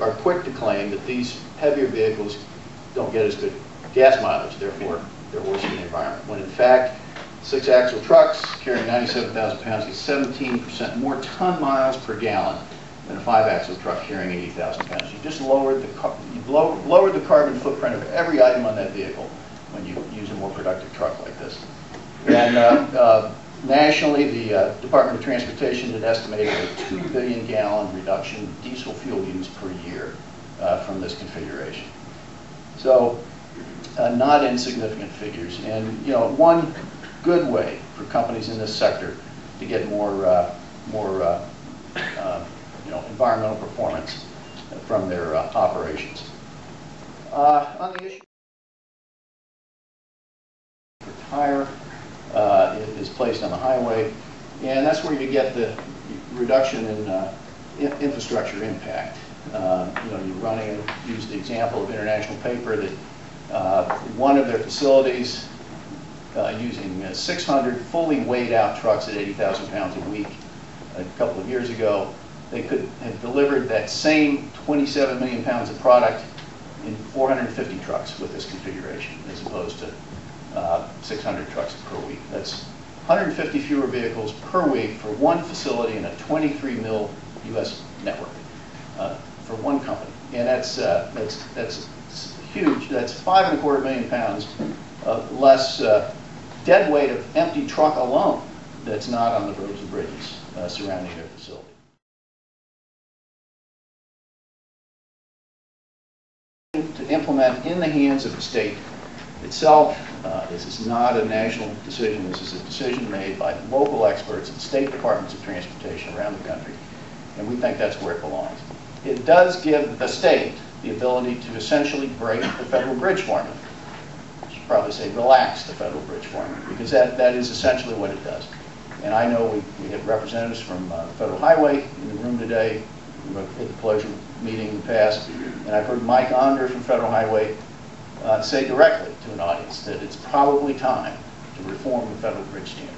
are quick to claim that these heavier vehicles don't get as good gas mileage, therefore they're worse for the environment. When in fact, 6-axle trucks carrying 97,000 pounds get 17% more ton miles per gallon than a 5-axle truck carrying 80,000 pounds. You just lowered the carbon footprint of every item on that vehicle when you use a more productive truck like this. And nationally, the Department of Transportation had estimated a 2 billion gallon reduction in diesel fuel use per year from this configuration. So not insignificant figures. And one good way for companies in this sector to get more environmental performance from their operations. On the issue for tire is placed on the highway, and that's where you get the reduction in infrastructure impact. You're running, use the example of International Paper that one of their facilities using 600 fully weighed out trucks at 80,000 pounds a week a couple of years ago, they could have delivered that same 27 million pounds of product in 450 trucks with this configuration, as opposed to 600 trucks per week. That's 150 fewer vehicles per week for one facility in a 23 mil U.S. network for one company, and that's huge. That's 5.25 million pounds less dead weight of empty truck alone that's not on the roads and bridges surrounding their facility. To implement in the hands of the state itself. This is not a national decision. This is a decision made by local experts at state departments of transportation around the country, and we think that's where it belongs. It does give the state the ability to essentially break the federal bridge formula. I should probably say relax the federal bridge formula, because that is essentially what it does. And I know we had representatives from Federal Highway in the room today. We had the pleasure of meeting in the past, and I've heard Mike Onder from Federal Highway say directly to an audience that it's probably time to reform the federal bridge standard.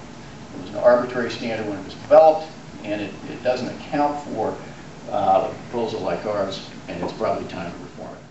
It was an arbitrary standard when it was developed, and it doesn't account for a proposal like ours, and it's probably time to reform it.